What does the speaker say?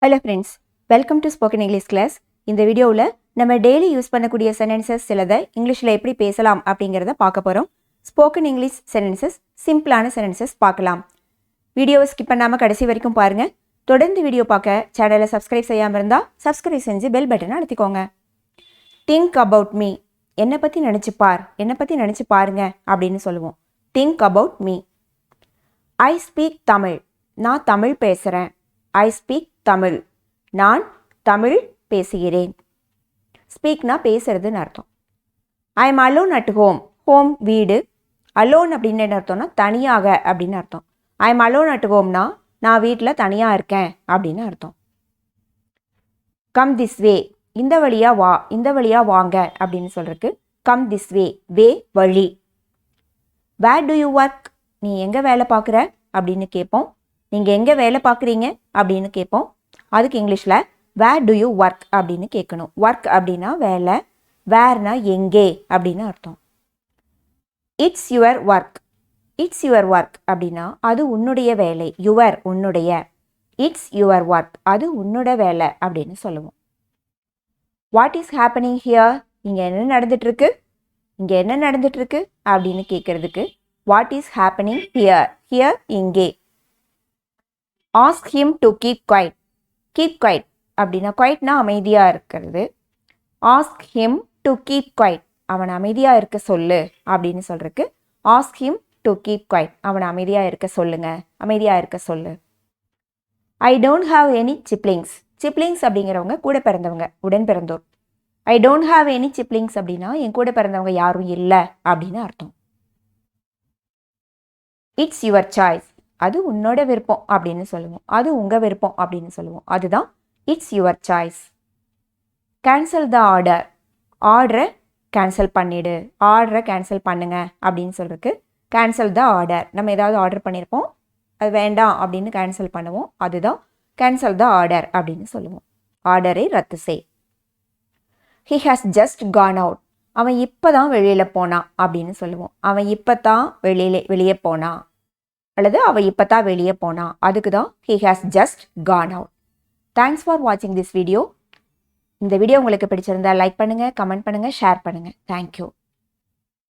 Hello friends, welcome to Spoken English class. இந்த வீடியோவில் நம்ம டெய்லி யூஸ் பண்ணக்கூடிய சென்டென்சஸ் சிலதை இங்கிலீஷில் எப்படி பேசலாம் அப்படிங்கிறத பார்க்க போகிறோம். ஸ்போக்கன் இங்கிலீஷ் சென்டென்சஸ், சிம்பிளான சென்டென்சஸ் பார்க்கலாம். வீடியோவை ஸ்கிப் பண்ணாமல் கடைசி வரைக்கும் பாருங்கள். தொடர்ந்து வீடியோ பார்க்க சேனலை சப்ஸ்கிரைப் செய்யாமல் இருந்தால் சப்ஸ்கிரைப் செஞ்சு பெல் பட்டனை அழுத்திக்கோங்க. திங்க் அபவுட் மீ, என்னை பற்றி நினச்சிப்பார், என்னை பற்றி நினச்சி பாருங்க அப்படின்னு சொல்லுவோம். Think about me. I speak Tamil, நான் தமிழ் பேசுகிறேன். ஐ ஸ்பீக் தமிழ், நான் தமிழ் பேசுகிறேன். ஸ்பீக்னா பேசுறதுன்னு அர்த்தம். I am alone at home, home வீடு, அலோன் அப்படின்னு என்ன அர்த்தம்னா தனியாக அப்படின்னு அர்த்தம். ஐ எம் அலோன் அட் ஹோம்னா நான் வீட்டில் தனியாக இருக்கேன் அப்படின்னு அர்த்தம். கம் திஸ் வே, இந்த வழியா வா, இந்த வழியா வாங்க அப்படின்னு சொல்றதுக்கு கம் திஸ் வே, வே வழி. வேர் டு யூ ஒர்க், நீ எங்கே வேலை பார்க்குற அப்படின்னு கேட்போம். நீங்கள் எங்கே வேலை பார்க்குறீங்க அப்படின்னு கேட்போம். அதுக்கு இங்கிலீஷில் வேர் டு யூ ஒர்க் அப்படின்னு கேட்கணும். ஒர்க் அப்படின்னா வேலை, வேர்னா எங்கே அப்படின்னு அர்த்தம். It's your work, it's your work அப்படின்னா அது உன்னுடைய வேலை. யுவர் உன்னுடைய, இட்ஸ் யுவர் ஒர்க் அது உன்னோட வேலை அப்படின்னு சொல்லுவோம். வாட் இஸ் ஹேப்பனிங் ஹியர், இங்கே என்ன நடந்துட்டுருக்கு, இங்கே என்ன நடந்துட்டுருக்கு அப்படின்னு கேட்குறதுக்கு what is happening here, here இங்கே. Ask him to keep quiet, keep quiet அப்படின்னா குவைட்னா அமைதியாக இருக்கிறது. Ask him to keep quiet, அவன் அமைதியாக இருக்க சொல்லு அப்படின்னு சொல்கிறதுக்கு ask him to keep quiet, அவன் அமைதியாக இருக்க சொல்லுங்க, அமைதியாக இருக்க சொல்லு. I don't have any siblings, siblings அப்படிங்கிறவங்க கூட பிறந்தவங்க, உடன் பிறந்தோர். I don't have any siblings அப்படின்னா என் கூட பிறந்தவங்க யாரும் இல்லை அப்படின்னு அர்த்தம். இட்ஸ் யுவர் சாய்ஸ், அது உன்னோட விருப்பம் அப்படின்னு சொல்லுவோம். அது உங்கள் விருப்பம் அப்படின்னு சொல்லுவோம். அதுதான் it's your choice. Cancel the order, ஆர்டரை கேன்சல் பண்ணிவிடு, ஆர்டரை கேன்சல் பண்ணுங்க அப்படின்னு சொல்கிறதுக்கு கேன்சல் த ஆர்டர். நம்ம ஏதாவது ஆர்டர் பண்ணியிருப்போம், அது வேண்டாம் அப்படின்னு கேன்சல் பண்ணுவோம். அதுதான் கேன்சல் த ஆர்டர் அப்படின்னு சொல்லுவோம். ஆர்டரை ரத்து செய். He has just Khan out, அவன் இப்போ தான் வெளியில் போனான் அப்படின்னு சொல்லுவோம். அவன் இப்போ தான் வெளியே போனான் அல்லது அவள் இப்போ தான் வெளியே போனான், அதுக்கு தான் he has just gone out. Thanks for watching this video. இந்த வீடியோ உங்களுக்கு பிடிச்சிருந்தா லைக் பண்ணுங்கள், கமெண்ட் பண்ணுங்கள், ஷேர் பண்ணுங்கள். தேங்க்யூ.